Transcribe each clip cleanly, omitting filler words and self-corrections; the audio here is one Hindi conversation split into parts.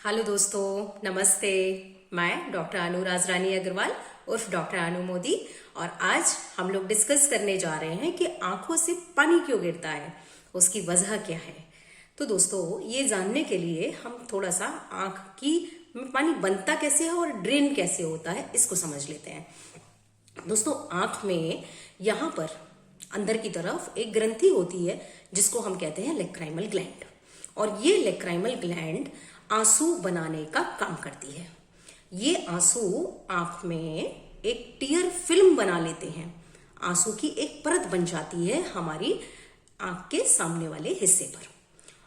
हेलो दोस्तों, नमस्ते। मैं डॉक्टर अनु राजरानी अग्रवाल उर्फ डॉक्टर अनु मोदी और आज हम लोग डिस्कस करने जा रहे हैं कि आंखों से पानी क्यों गिरता है, उसकी वजह क्या है। तो दोस्तों, ये जानने के लिए हम थोड़ा सा आंख की में पानी बनता कैसे है और ड्रेन कैसे होता है इसको समझ लेते हैं। दोस्तों, आंख में यहाँ पर अंदर की तरफ एक ग्रंथि होती है जिसको हम कहते हैं लेक्राइमल ग्लैंड, और ये लेक्राइमल ग्लैंड आंसू बनाने का काम करती है। ये आंसू आंख में एक टीयर फिल्म बना लेते हैं। आंसू की एक परत बन जाती है हमारी आंख के सामने वाले हिस्से पर,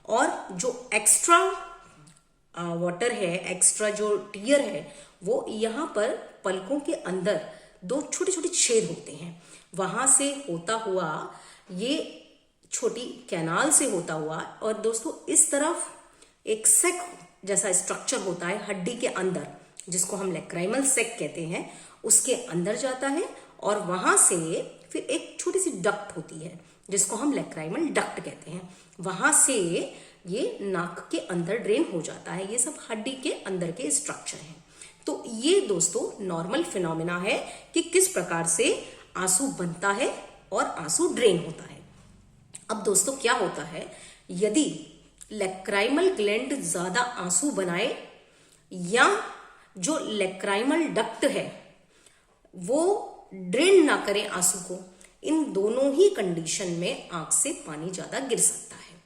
और जो एक्स्ट्रा वाटर है, एक्स्ट्रा जो टीयर है, वो यहाँ पर पलकों के अंदर दो छोटे छोटे छेद होते हैं। वहां से होता हुआ ये छोटी कैनाल से होता हुआ, और दोस्तों इस तरफ एक सेक जैसा स्ट्रक्चर होता है हड्डी के अंदर, जिसको हम लेक्राइमल सेक कहते हैं, उसके अंदर जाता है, और वहां से फिर एक छोटी सी डक्ट होती है जिसको हम लेक्राइमल डक्ट कहते हैं। वहां से ये नाक के अंदर ड्रेन हो जाता है। ये सब हड्डी के अंदर के स्ट्रक्चर हैं। तो ये दोस्तों नॉर्मल फिनोमिना है कि किस प्रकार से आंसू बनता है और आंसू ड्रेन होता है। अब दोस्तों क्या होता है, यदि लेक्राइमल ग्लैंड ज्यादा आंसू बनाए या जो लेक्राइमल डक्ट है वो ड्रेन ना करे आंसू को, इन दोनों ही कंडीशन में आंख से पानी ज्यादा गिर सकता है।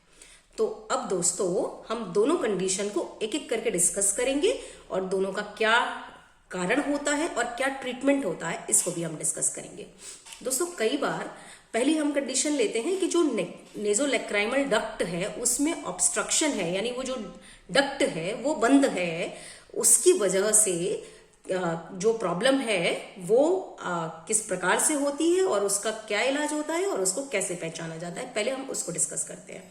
तो अब दोस्तों हम दोनों कंडीशन को एक एक करके डिस्कस करेंगे और दोनों का क्या कारण होता है और क्या ट्रीटमेंट होता है इसको भी हम डिस्कस करेंगे। दोस्तों, कई बार पहले हम कंडीशन लेते हैं कि जो नेजोलेक्राइमल डक्ट है उसमें ऑब्स्ट्रक्शन है, यानी वो जो डक्ट है वो बंद है, उसकी वजह से जो प्रॉब्लम है वो किस प्रकार से होती है और उसका क्या इलाज होता है और उसको कैसे पहचाना जाता है, पहले हम उसको डिस्कस करते हैं।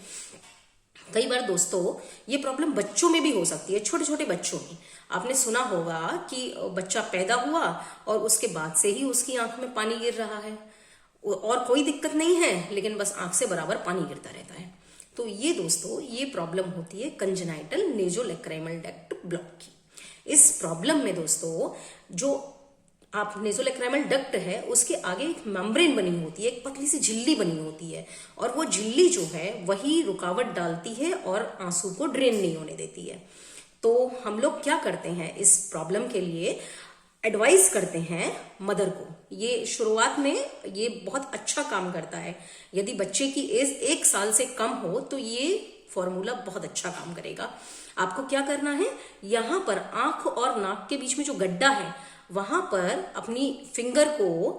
कई बार दोस्तों ये प्रॉब्लम बच्चों में भी हो सकती है, छोटे छोटे बच्चों में। आपने सुना होगा कि बच्चा पैदा हुआ और उसके बाद से ही उसकी आंख में पानी गिर रहा है और कोई दिक्कत नहीं है, लेकिन बस आंख से बराबर पानी गिरता रहता है। तो ये दोस्तों ये प्रॉब्लम होती है कंजेनाइटल नेजोलेक्राइमल डक्ट ब्लॉक की। इस प्रॉब्लम में दोस्तों जो आप नेजोलेक्राइमल डक्ट है उसके आगे एक मेम्ब्रेन बनी होती है, एक पतली सी झिल्ली बनी होती है, और वो झिल्ली जो है वही रुकावट डालती है और आंसू को ड्रेन नहीं होने देती है। तो हम लोग क्या करते हैं, इस प्रॉब्लम के लिए एडवाइस करते हैं मदर को। ये शुरुआत में ये बहुत अच्छा काम करता है। यदि बच्चे की एज 1 साल से कम हो तो ये फॉर्मूला बहुत अच्छा काम करेगा। आपको क्या करना है, यहाँ पर आंख और नाक के बीच में जो गड्ढा है वहां पर अपनी फिंगर को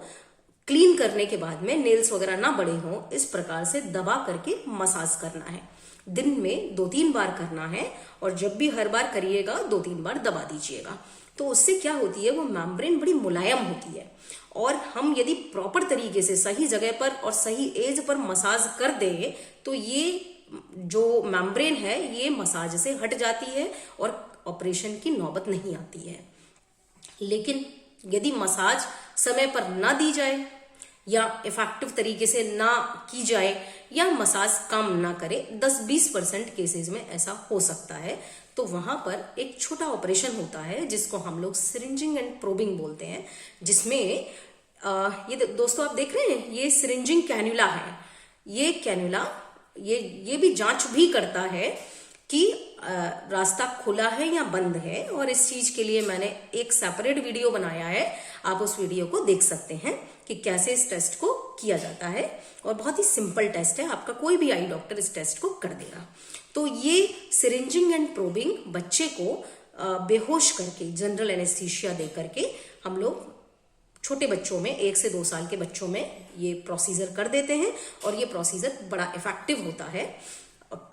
क्लीन करने के बाद में, नेल्स वगैरह ना बड़े हों, इस प्रकार से दबा करके मसाज करना है। दिन में 2-3 बार करना है, और जब भी हर बार करिएगा 2-3 बार दबा दीजिएगा। तो उससे क्या होती है, वो मेम्ब्रेन बड़ी मुलायम होती है, और हम यदि प्रॉपर तरीके से सही जगह पर और सही एज पर मसाज कर दें तो ये जो मेम्ब्रेन है ये मसाज से हट जाती है और ऑपरेशन की नौबत नहीं आती है। लेकिन यदि मसाज समय पर ना दी जाए या इफेक्टिव तरीके से ना की जाए या मसाज काम ना करे, 10-20% केसेस में ऐसा हो सकता है, तो वहां पर एक छोटा ऑपरेशन होता है जिसको हम लोग सिरिंजिंग एंड प्रोबिंग बोलते हैं, जिसमें ये दोस्तों आप देख रहे हैं ये सिरिंजिंग कैन्युला है। ये कैन्युला ये भी जांच भी करता है कि रास्ता खुला है या बंद है, और इस चीज के लिए मैंने एक सेपरेट वीडियो बनाया है। आप उस वीडियो को देख सकते हैं कि कैसे इस टेस्ट को किया जाता है, और बहुत ही सिंपल टेस्ट है, आपका कोई भी आई डॉक्टर इस टेस्ट को कर देगा। तो ये सिरिंजिंग एंड प्रोबिंग बच्चे को बेहोश करके जनरल एनेस्थीसिया दे करके हम लोग छोटे बच्चों में, 1 से 2 साल के बच्चों में ये प्रोसीजर कर देते हैं, और ये प्रोसीजर बड़ा इफेक्टिव होता है।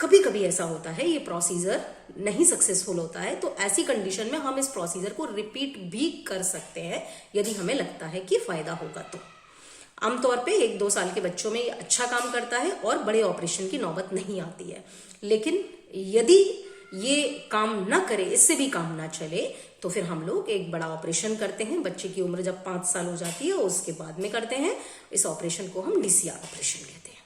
कभी कभी ऐसा होता है ये प्रोसीजर नहीं सक्सेसफुल होता है, तो ऐसी कंडीशन में हम इस प्रोसीजर को रिपीट भी कर सकते हैं यदि हमें लगता है कि फायदा होगा। तो आमतौर पे 1-2 साल के बच्चों में ये अच्छा काम करता है और बड़े ऑपरेशन की नौबत नहीं आती है। लेकिन यदि ये काम ना करे, इससे भी काम ना चले, तो फिर हम लोग एक बड़ा ऑपरेशन करते हैं। बच्चे की उम्र जब 5 साल हो जाती है उसके बाद में करते हैं। इस ऑपरेशन को हम DCR ऑपरेशन कहते हैं।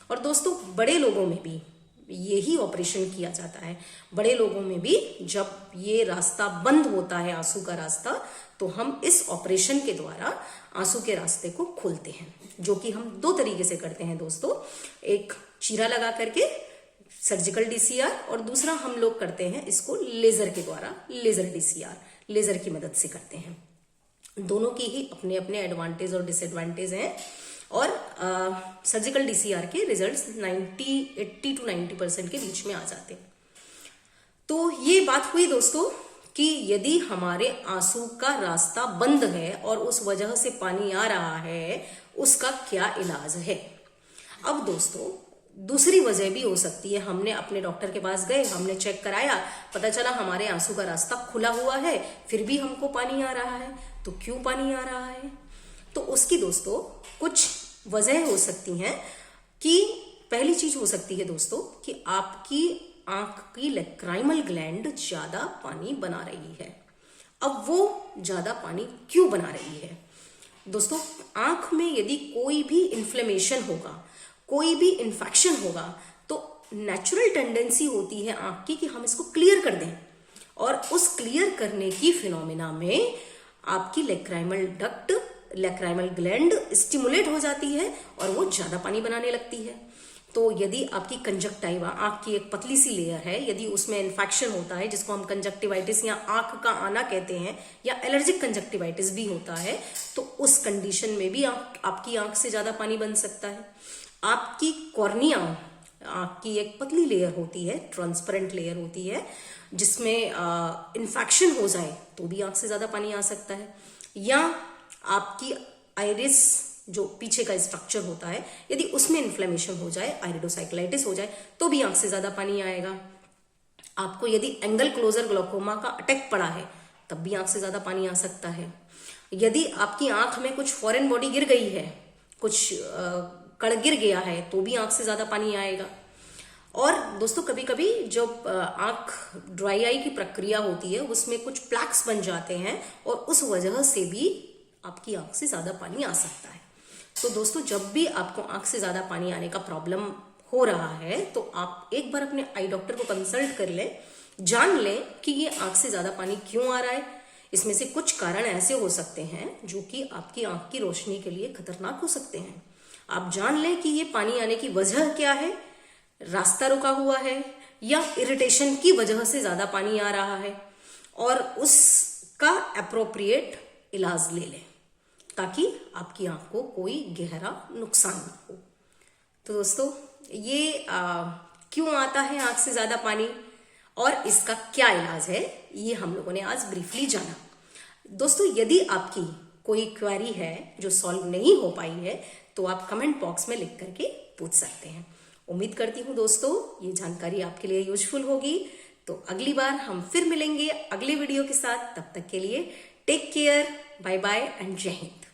और दोस्तों बड़े लोगों में भी यही ऑपरेशन किया जाता है। बड़े लोगों में भी जब ये रास्ता बंद होता है आंसू का रास्ता, तो हम इस ऑपरेशन के द्वारा आंसू के रास्ते को खोलते हैं, जो कि हम दो तरीके से करते हैं दोस्तों। एक चीरा लगा करके सर्जिकल DCR, और दूसरा हम लोग करते हैं इसको लेजर के द्वारा, लेजर DCR, लेजर की मदद से करते हैं। दोनों की ही अपने अपने एडवांटेज और डिसएडवांटेज हैं, और सर्जिकल DCR के रिजल्ट्स 80 to 90% के बीच में आ जाते हैं। तो ये बात हुई दोस्तों कि यदि हमारे आंसू का रास्ता बंद है और उस वजह से पानी आ रहा है, उसका क्या इलाज है। अब दोस्तों दूसरी वजह भी हो सकती है। हमने अपने डॉक्टर के पास गए, हमने चेक कराया, पता चला हमारे आंसू का रास्ता खुला हुआ है, फिर भी हमको पानी आ रहा है। तो क्यों पानी आ रहा है? तो उसकी दोस्तों कुछ वजह हो सकती हैं। कि पहली चीज हो सकती है दोस्तों कि आपकी आंख की लैक्राइमल ग्लैंड ज्यादा पानी बना रही है। अब वो ज्यादा पानी क्यों बना रही है दोस्तों? आंख में यदि कोई भी इन्फ्लेमेशन होगा, कोई भी इन्फेक्शन होगा, तो नेचुरल टेंडेंसी होती है आंख की कि हम इसको क्लियर कर दें, और उस क्लियर करने की फिनोमिना में आपकी lacrimal duct, lacrimal gland stimulate हो जाती है और वो ज्यादा पानी बनाने लगती है। तो यदि आपकी कंजक्टिवा, आंख की एक पतली सी लेयर है, यदि उसमें इन्फेक्शन होता है, जिसको हम कंजक्टिवाइटिस या आंख का आना कहते हैं, या एलर्जिक कंजक्टिवाइटिस भी होता है, तो उस कंडीशन में भी आपकी आंख से ज्यादा पानी बन सकता है। आपकी कॉर्निया, आंख की एक पतली लेयर होती है, ट्रांसपेरेंट लेयर होती है, जिसमें इन्फेक्शन हो जाए तो भी आंख से ज्यादा पानी आ सकता है। या आपकी आइरिस, जो पीछे का स्ट्रक्चर होता है, यदि उसमें इन्फ्लेमेशन हो जाए, आइरिडोसाइक्लाइटिस हो जाए, तो भी आंख से ज्यादा पानी आएगा। आपको यदि एंगल क्लोजर ग्लाउकोमा का अटैक पड़ा है, तब भी आंख से ज्यादा पानी आ सकता है। यदि आपकी आंख में कुछ फॉरेन बॉडी गिर गई है, कुछ कण गिर गया है, तो भी आंख से ज्यादा पानी आएगा। और दोस्तों कभी कभी जब आंख ड्राई आई की प्रक्रिया होती है, उसमें कुछ प्लैक्स बन जाते हैं, और उस वजह से भी आपकी आंख से ज्यादा पानी आ सकता है। तो दोस्तों जब भी आपको आंख से ज्यादा पानी आने का प्रॉब्लम हो रहा है, तो आप एक बार अपने आई डॉक्टर को कंसल्ट कर लें, जान लें कि ये आंख से ज्यादा पानी क्यों आ रहा है। इसमें से कुछ कारण ऐसे हो सकते हैं जो कि आपकी आंख की रोशनी के लिए खतरनाक हो सकते हैं। आप जान लें कि ये पानी आने की वजह क्या है, रास्ता रुका हुआ है, या इरिटेशन की वजह से ज्यादा पानी आ रहा है, और उसका एप्रोप्रिएट इलाज ले लें, ताकि आपकी आंख को कोई गहरा नुकसान ना हो। तो दोस्तों ये क्यों आता है आंख से ज्यादा पानी, और इसका क्या इलाज है, ये हम लोगों ने आज ब्रीफली जाना। दोस्तों यदि आपकी कोई क्वेरी है जो सॉल्व नहीं हो पाई है, तो आप कमेंट बॉक्स में लिख करके पूछ सकते हैं। उम्मीद करती हूँ दोस्तों ये जानकारी आपके लिए यूजफुल होगी। तो अगली बार हम फिर मिलेंगे अगले वीडियो के साथ। तब तक के लिए take care, bye bye and जय हिंद।